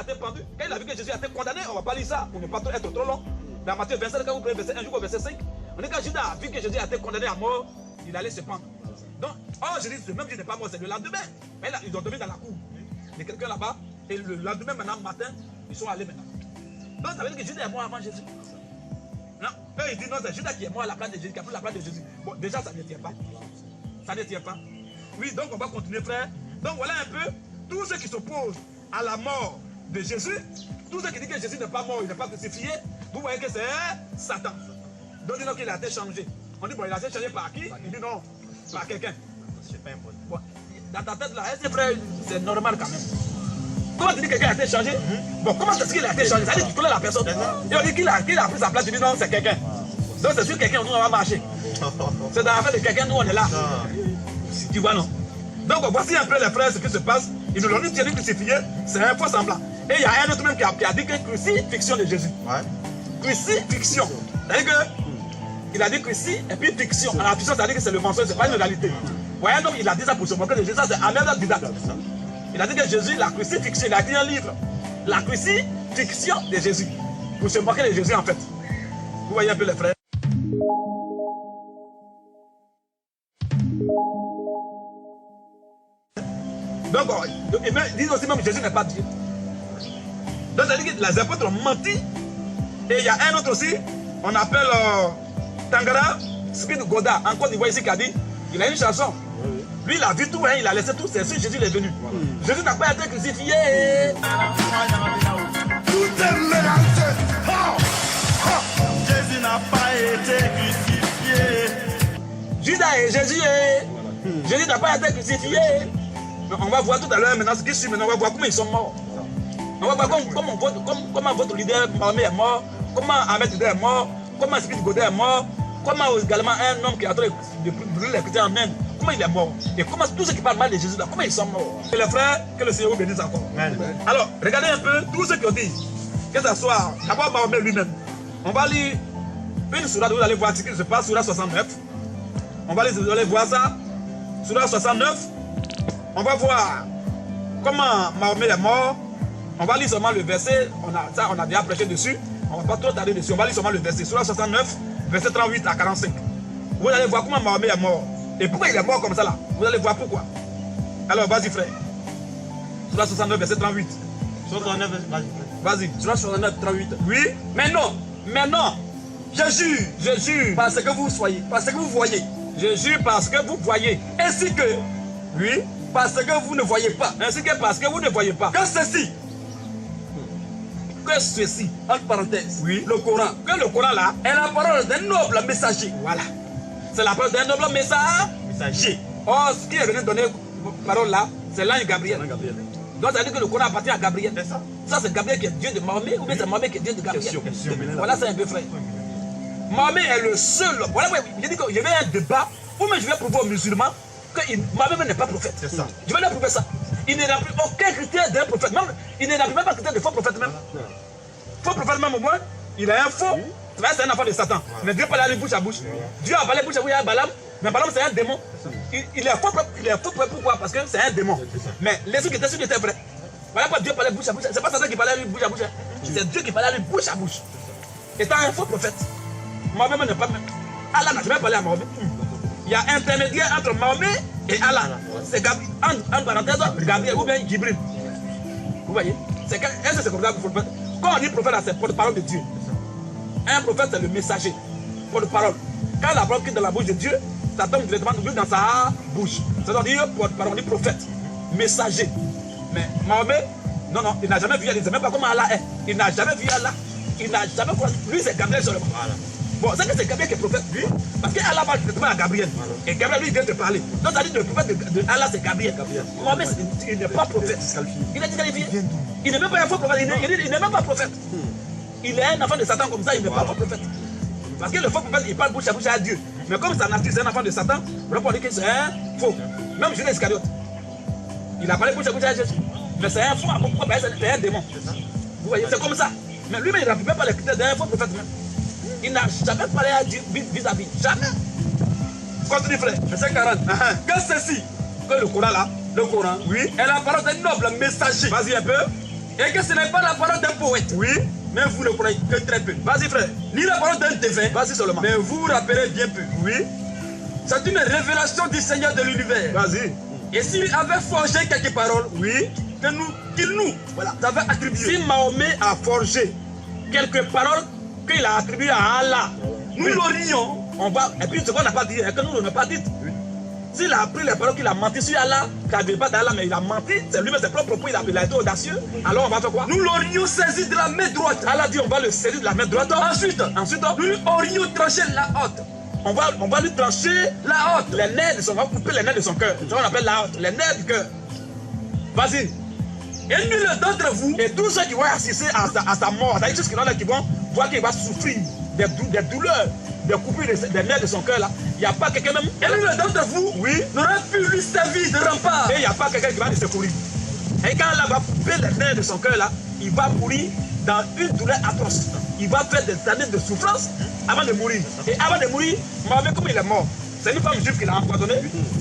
a été pendu, quand il a vu que Jésus a été condamné, on ne va pas lire ça pour ne pas être trop long. Dans Matthieu 27, quand vous prenez verset 1 jusqu'au verset 5, on dit que quand Judas a vu que Jésus a été condamné à mort, il allait se pendre. Donc, Jésus, même Jésus n'est pas mort, c'est le lendemain. Mais là, ils ont dormi dans la cour. Il y a quelqu'un là-bas, et le lendemain, maintenant, matin, ils sont allés maintenant. Donc, ça veut dire que Judas est mort avant Jésus. Non, eux, ils disent non, c'est Judas qui est mort à la place de Jésus, qui a pris la place de Jésus. Bon, déjà, ça ne tient pas. Ça ne tient pas. Oui, donc on va continuer, frère. Donc, voilà un peu tous ceux qui s'opposent à la mort de Jésus, tous ceux qui disent que Jésus n'est pas mort, il n'est pas crucifié, vous voyez que c'est Satan. Donc, il dit qu'il a été changé. On dit, bon, il a été changé par qui? Il dit non, par quelqu'un. Bon, dans ta tête là, frère, c'est normal quand même. Comment tu dis que quelqu'un a été changé? Bon, comment est-ce qu'il a été changé? Ça veut dire que tu connais la personne. Et on dit qu'il a pris sa place, tu dis non, c'est quelqu'un. Donc c'est sûr quelqu'un, nous on va marcher. C'est dans l'affaire de quelqu'un, nous on est là. Tu vois, non? Donc voici un peu les frères, ce qui se passe. Ils nous l'ont dit, Thierry crucifié, c'est un faux semblant. Et il y a un autre même qui a dit que crucifixion de Jésus. Crucifixion. C'est-à-dire qu'il a dit cruci et puis fiction. Alors la fiction, ça veut dire que c'est le mensonge, c'est pas une réalité. Vous voyez, donc il a dit ça pour se moquer de Jésus, c'est Ahmed Didat. Il a dit que Jésus, la crucifixion, il a écrit un livre. La crucifixion de Jésus. Pour se moquer de Jésus en fait. Vous voyez un peu les frères. Donc, ils disent aussi même que Jésus n'est pas Dieu. Donc, ça veut dire que les apôtres ont menti. Et il y a un autre aussi, on appelle Tangara Speed Goda, en Côte d'Ivoire ici, qui a dit, il a une chanson. Lui, il a vu tout, hein, il a laissé tout, c'est sûr Jésus est venu. Jésus n'a pas été crucifié. Tout est mélangé. Jésus n'a pas été crucifié. Judas et Jésus, Jésus n'a pas été crucifié. Mais on va voir tout à l'heure maintenant ce qui suit, maintenant on va voir comment ils sont morts. On va voir comment votre leader Mahomet est mort, comment Ahmed Didat est mort, comment Speed Godet est mort, comment également un homme qui a traité de brûler les chrétiens en Inde, comment il est mort. Et comment tous ceux qui parlent mal de Jésus là, comment ils sont morts. Et les frères, que le Seigneur vous bénisse encore. Alors, regardez un peu tous ceux qui ont dit, que ce soit d'abord Mahomet lui-même. On va lire une sourate, vous allez voir ce qui se passe, sourate 69. On va aller voir ça, sourate 69. On va voir comment Mahomet est mort. On va lire seulement le verset, on a déjà prêché dessus. On ne va pas trop tarder dessus, on va lire seulement le verset. Sourate 69, verset 38 à 45. Vous allez voir comment Mahomet est mort. Et pourquoi il est mort comme ça là? Vous allez voir pourquoi. Alors vas-y frère. Sourate 69, verset 38. Vas-y, Sourate 69, 38. Oui, mais non. Je jure, parce que vous voyez. Je jure parce que vous voyez. Ainsi que, oui, parce que vous ne voyez pas. Ainsi que parce que vous ne voyez pas. Que ceci, entre parenthèses, oui, le Coran. Que le Coran là est la parole d'un noble messager. Voilà. C'est la parole d'un noble messager. Or, ce qui est venu donner parole là, c'est l'ange Gabriel. Donc, ça veut dire que le Coran appartient à Gabriel. Ça, c'est Gabriel qui est Dieu de Mahomet, ou bien c'est Mahomet qui est Dieu de Gabriel. Voilà, c'est un peu frère. Mahomet est le seul. Voilà, j'ai dit qu'il y avait un débat où je vais prouver aux musulmans que Mahomet n'est pas prophète. Je vais leur prouver ça. Il n'y a plus aucun critère d'un prophète. Même, il n'y a plus même pas critère de faux prophète même. Faux prophète même au moins, il a un faux. C'est un enfant de Satan. Mais Dieu parle à lui bouche à bouche. Dieu a parlé bouche à bouche à Balaam. Mais Balaam c'est un démon. Il est faux prophète pourquoi? Parce que c'est un démon. Mais les autres qui étaient sûrs étaient vrais. Voilà pourquoi Dieu parlait bouche à bouche. C'est pas Satan qui parlait à lui bouche à bouche. C'est Dieu qui parlait à lui bouche à bouche. Étant un faux prophète. Mahomet n'est pas même. Allah n'a jamais parlé à Mahomet. Il y a intermédiaire entre Mahomet et Allah. C'est en parenthèse, Gabriel ou bien Jibril. Vous voyez? Est-ce que c'est comme ça que vous faites? Quand on dit prophète, c'est porte-parole de Dieu. Un prophète, c'est le messager. Porte-parole. Quand la parole quitte dans la bouche de Dieu, ça tombe directement dans sa bouche. C'est-à-dire porte-parole, on dit prophète, messager. Mais Mahomet, non, il n'a jamais vu Allah. Il ne sait même pas comment Allah est. Il n'a jamais vu Allah. Il n'a jamais vu. Lui, c'est Gabriel seulement. Voilà. Bon, c'est que c'est Gabriel qui est prophète, lui, parce qu'Allah parle directement à Gabriel. Voilà. Et Gabriel, lui, vient te parler. Donc, ça dit que le prophète de Allah, c'est Gabriel. Mohamed, il n'est pas prophète. Il est disqualifié. Il n'est même pas un faux prophète. Il n'est même pas prophète. Il est un enfant de Satan comme ça, il n'est pas prophète. Parce que le faux prophète, il parle bouche à Dieu. Mais comme sa nature, c'est un enfant de Satan, on peut dire que c'est un faux. Même Judas Iscariote. Il a parlé bouche à Jésus. Mais c'est un faux. Pourquoi? C'est un démon. Vous voyez, c'est comme ça. Mais lui-même, il n'a même pas les critères d'un faux prophète même. Il n'a jamais parlé à Dieu vis-à-vis. Jamais. Continue frère, verset 40. Que ceci, que le Coran là, le Coran, oui, est la parole d'un noble messager. Vas-y un peu. Et que ce n'est pas la parole d'un poète. Oui. Mais vous ne croyez que très peu. Vas-y, frère. Ni la parole d'un défunt. Vas-y seulement. Mais vous vous rappelez bien peu. Oui. C'est une révélation du Seigneur de l'univers. Vas-y. Et s'il avait forgé quelques paroles, Oui. qu'il nous Voilà. avait attribué. Si Mahomet a forgé quelques paroles qu'il a attribuées à Allah, Nous l'aurions. on va. Et puis ce qu'on n'a pas dit, et que nous ne l'avons pas dit. S'il a appris les paroles qu'il a menti sur Allah, qu'il n'avait pas d'Allah, mais il a menti, c'est lui-même ses propres propos, il a été audacieux, alors on va faire quoi? Nous l'aurions saisi de la main droite. Allah dit on va le saisir de la main droite. Ensuite, nous lui aurions tranché la haute. On va lui trancher La haute. les nerfs de son cœur, on va couper les nerfs de son cœur. C'est ce qu'on appelle la haute, les nerfs du cœur. Vas-y. Et nul d'entre vous. Et tous ceux qui vont assister à sa mort, c'est-à-dire tous ceux qui vont voir qu'il va souffrir des douleurs, des coupures des nerfs de son cœur là, il n'y a pas quelqu'un même. Et nul d'entre vous. Oui. N'aurait pu lui servir de rempart. Et il n'y a pas quelqu'un qui va le secourir. Et quand Allah va couper les nerfs de son cœur là, il va mourir dans une douleur atroce. Il va faire des années de souffrance avant de mourir. Et avant de mourir, Mahomet, comme il est mort, c'est une femme juive qui l'a empoisonné.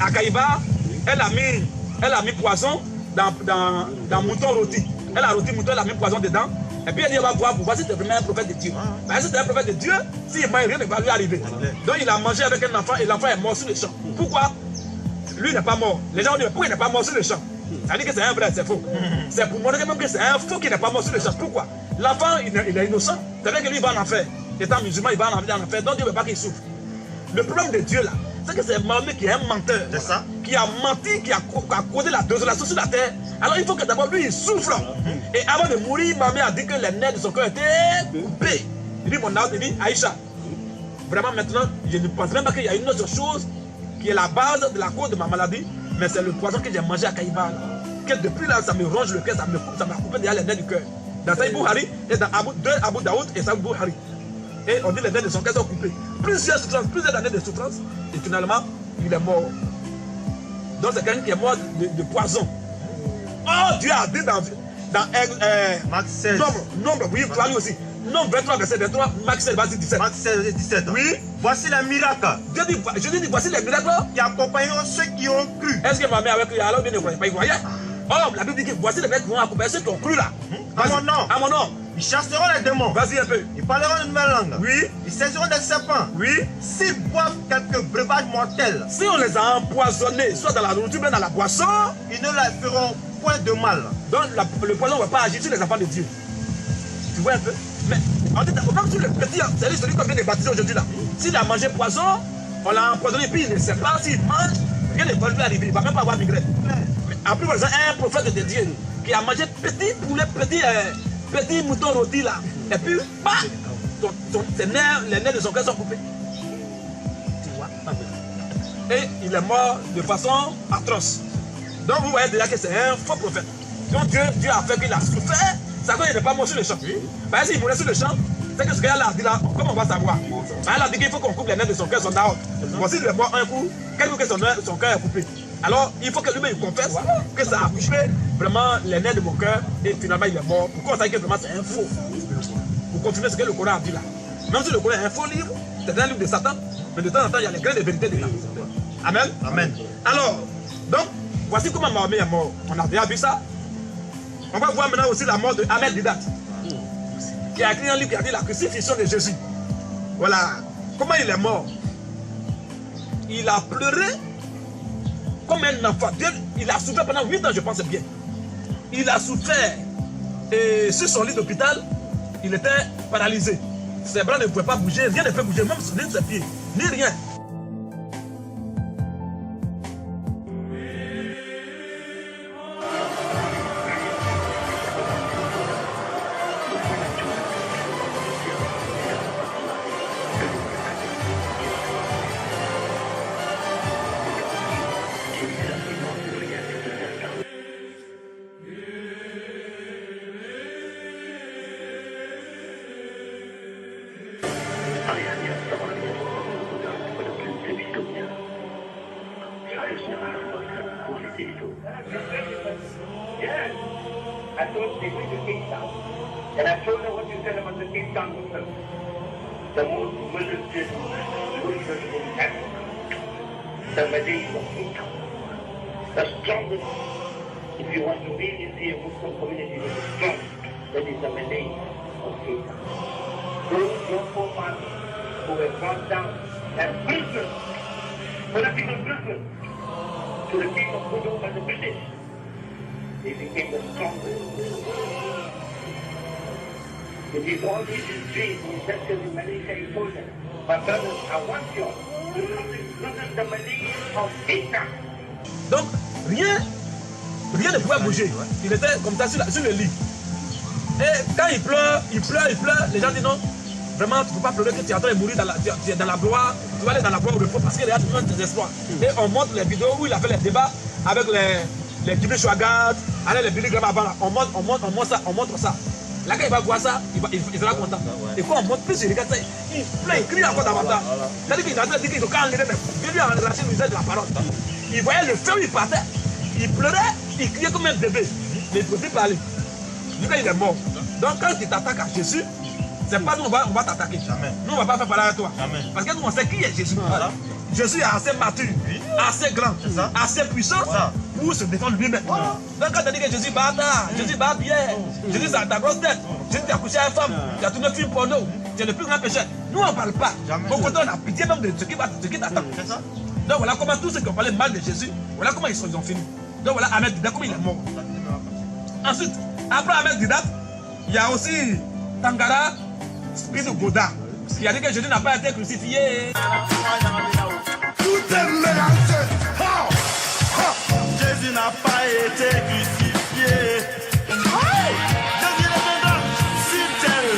À Kaïba, elle a mis poison dans mouton rôti. Elle a rôti mouton, elle a mis poison dedans. Et puis elle dit, on va voir pour voir si c'est vraiment un prophète de Dieu. Si c'est un prophète de Dieu, s'il meurt, rien ne va lui arriver. Donc il a mangé avec un enfant et l'enfant est mort sur le champ. Pourquoi? Lui n'est pas mort. Les gens disent, pourquoi il n'est pas mort sur le champ? Ça dit que c'est un vrai, c'est faux. C'est pour montrer même que c'est un faux qui n'est pas mort sur le champ. Pourquoi? L'enfant, il est innocent. C'est vrai que lui, il va en enfer. Étant musulman, il va en enfer. Donc Dieu ne veut pas qu'il souffre. Le problème de Dieu là, c'est que c'est Mahomet qui est un menteur. C'est ça. Qui a menti, qui a causé la désolation sur la terre. Alors il faut que d'abord lui, il souffre. Et avant de mourir, Mahomet a dit que les nerfs de son cœur étaient coupés. Il dit, mon âme, il dit, Aïcha, vraiment maintenant, je ne pense même pas qu'il y a une autre chose qui est la base de la cause de ma maladie, mais c'est le poison que j'ai mangé à Kaïba. Que depuis là, ça me ronge le cœur, ça m'a coupé derrière les nerfs du cœur. Dans Saïd Bouhari, et dans Abu Daoud et Saïd Bouhari. Et on dit les nerfs de son cœur sont coupés. Plusieurs souffrances, plusieurs années de souffrance, et finalement, il est mort. Donc c'est quelqu'un qui est mort de poison. Oh, Dieu a dit dans Max 16. Nombre, oui, toi lui aussi. Nombre 23, verset 23, Max 16, verset 17. Max 16, verset 17. Oui. Voici les miracles Je dis, voici les miracles qui accompagneront ceux qui ont cru. Est-ce que ma mère avec lui, alors bien ne croyait pas, il voyait? Oh, la Bible dit que voici les miracles qui vont accompagner ceux qui ont cru là. À mon nom. À mon nom. Ils chasseront les démons. Vas-y un peu. Ils parleront une nouvelle langue. Oui. Ils saisiront des serpents. Oui. S'ils boivent quelques breuvages mortels, Si on les a empoisonnés, soit dans la nourriture, bien dans la boisson, ils ne leur feront point de mal. donc le poison ne va pas agir sur les enfants de Dieu. Tu vois un peu? Mais on dit, même sur le petit, c'est celui qu'on vient de baptiser aujourd'hui là. S'il a mangé poison, on l'a empoisonné, puis il ne sait pas s'il mange, rien ne va lui arriver, il ne va même pas avoir migraine. Mais après, par exemple, un prophète de Dieu qui a mangé petit poulet, petit mouton rôti là, et puis, bah, les nerfs de son cœur sont coupés. Tu vois? Et il est mort de façon atroce. Donc vous voyez déjà que c'est un faux prophète. Donc Dieu a fait qu'il a souffert, ça qu'il n'est pas mort sur le champ. Parce que s'il mourait sur le champ, c'est que ce qu'elle a dit là, comment on va savoir? Elle a dit qu'il faut qu'on coupe les nerfs de son cœur, son dehors. Voici il est mort un coup, quel coup que son cœur est coupé. Alors il faut que lui-même confesse que ça a coupé vraiment les nerfs de mon cœur et finalement il est mort. Pourquoi on sait que vraiment c'est un faux? Pour confirmer ce que le Coran a dit là. Même si le Coran est un faux livre, c'est un livre de Satan, mais de temps en temps il y a les grains de vérité dedans. Amen. Amen. Alors, donc, voici comment Mahomet est mort. On a déjà vu ça. On va voir maintenant aussi la mort de Ahmed Didat, qui a écrit un livre qui a dit la crucifixion de Jésus. Voilà. Comment il est mort? Il a pleuré comme un enfant. Il a souffert pendant 8 ans, je pense bien. Il a souffert. Et sur son lit d'hôpital, il était paralysé. Ses bras ne pouvaient pas bouger, rien ne peut bouger, même ni ses pieds, ni rien. Yes. I told people to take down. And I told them what you said about the take down yourself. The most militant movement in Africa. The medieval kingdom. The strongest If you want to really see a Muslim community that is strong, that is the Malay of Satan. Those your forefathers who were brought down as prisoners, political prisoners, to the king of Kudu by the British, they became the strongest. It is all these dreams, he said to the Malaysia, he told them, my brothers, I want you to listen the Malays of Satan. Donc, rien ne pouvait bouger. Il était comme ça sur le lit. Et quand il pleure, les gens disent non, vraiment, tu ne peux pas pleurer que tu es en train de mourir, tu es dans la gloire, tu vas aller dans la gloire au repos parce qu'il y a toujours un désespoir. Et on montre les vidéos où il a fait les débats avec les Djibril Chouagat, les Billy Graham avant là. On montre ça. Là, quand il va voir ça, il sera content. Et quand on montre plus, il regarde ça, il pleure, il crie encore davantage. C'est-à-dire qu'il est en train de dire qu'il faut quand enlever, mais lui en relation l'usage de la parole. Il voyait le feu où il partait, il pleurait, il criait comme un bébé, mais il ne pouvait plus parler. Du coup, il est mort. Donc, quand tu t'attaques à Jésus, c'est pas nous, on va t'attaquer. Nous, on ne va pas faire parler à toi. Jamais. Parce que nous, on sait qui est Jésus. Voilà. Jésus est assez mature, assez grand, assez puissant pour se défendre lui-même. Donc, quand tu dis que Jésus bat Jésus bat Pierre, Jésus a ta grosse tête, Jésus t'a couché à une femme, tu as tourné film porno, tu es le plus grand pécheur. Nous, on ne parle pas. Au contraire, on a pitié même de ce qui t'attend. Donc, voilà comment tous ceux qui ont parlé mal de Jésus, voilà comment ils ont fini. Donc, voilà Ahmed Didat, comment il est mort. Ensuite, après Ahmed Didat, il y a aussi Tangara Spirou Goda, qui a dit que Jésus n'a pas été crucifié. Tout est mélangé. Jésus n'a pas été crucifié. Jésus est dedans, sur terre,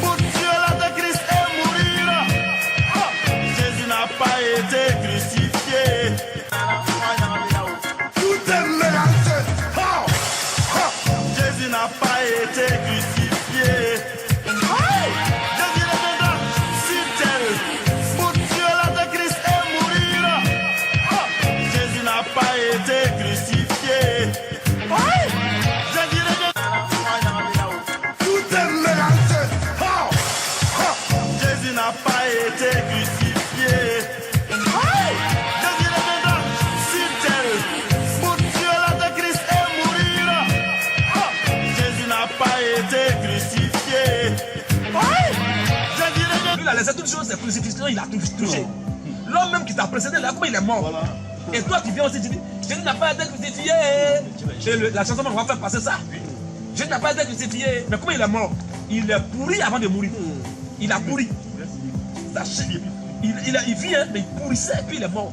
pour tuer l'Antéchrist et mourir. Jésus n'a pas été crucifié. Tout est mélangé. Jésus n'a pas été crucifié. C'est toute chose, c'est crucifixion, il a touché. L'homme même qui t'a précédé là, comment il est mort. Voilà. Et toi tu viens aussi, tu dis, Jésus n'a pas été crucifié. Et la chanson, on va faire passer ça. Jésus n'a pas été crucifié. Mais comment il est mort? Il est pourri avant de mourir. Il a pourri. Il vit, hein, mais il pourrissait et puis il est mort.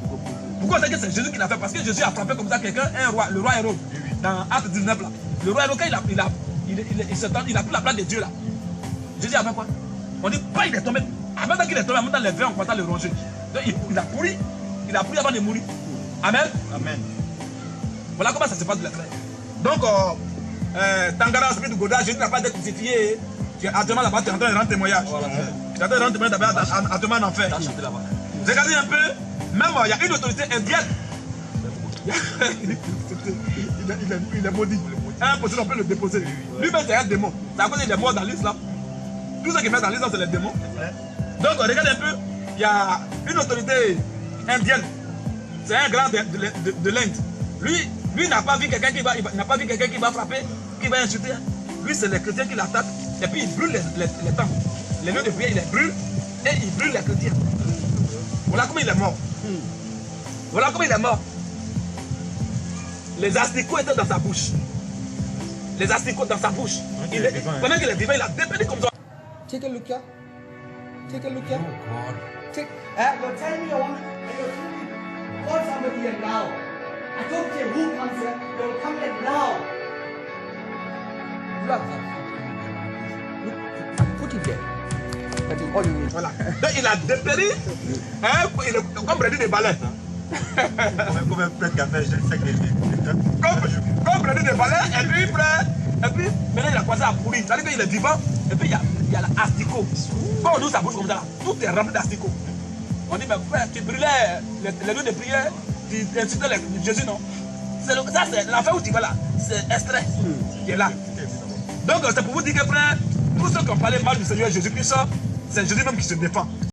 Pourquoi on dit que c'est Jésus qui l'a fait? Parce que Jésus a frappé comme ça quelqu'un, un roi, le roi Hérode, dans Acte 19 là. Le roi Hérode, quand il a pris la place de Dieu là. Jésus a fait quoi? On dit pas il est tombé. Avant qu'il est tombé, en même temps les verres, on commence à le ronger. Donc il a pourri avant de mourir. Amen. Amen. Voilà comment ça se passe de la terre. Donc, Tangara, Spirou Goda, Jésus n'a pas été crucifié. Tu es actuellement là-bas, tu es en train de rendre témoignage. Tu es en train de rendre témoignage actuellement en enfer. Regardez un peu, même il y a une autorité indienne. Il est maudit. Impossible, on peut le déposer. Lui-même, c'est un démon. C'est à cause qu'il est mort dans l'islam. Tout ce qui met dans l'islam, c'est les démons. Donc, regardez un peu, il y a une autorité indienne. C'est un grand de l'Inde. Lui n'a pas vu quelqu'un qui va frapper, qui va insulter. Lui, c'est les chrétiens qui l'attaquent. Et puis, il brûle les temples. Les lieux de prière, il les brûle. Et il brûle les chrétiens. Voilà comment il est mort. Voilà comment il est mort. Les asticots étaient dans sa bouche. Les asticots dans sa bouche. Pendant qu'il est vivant, il a dépédé comme ça. Take a look here. Take a look here. Oh God. Take. You're telling me call somebody here now. I don't care who comes here. They will come here now. Look, put it there. That is all you need. Voilà. Donc il a dépéri, comme Brady de balai. Comme un prêtre qui a fait, je sais que Comme Brady de balai, et puis maintenant il a commencé à pourrir. C'est-à-dire qu'il est vivant, et puis il y a l'asticot. Quand on ouvre sa bouche comme ça, là, tout est rempli d'asticots. On dit, mais frère, tu brûlais les lieux de prière, tu incitais Jésus, non? Ça, c'est l'enfer où tu vas là. C'est extrait qui est là. Donc, c'est pour vous dire que, frère, tous ceux qui ont parlé mal du Seigneur Jésus-Christ, c'est Jésus même qui se défend.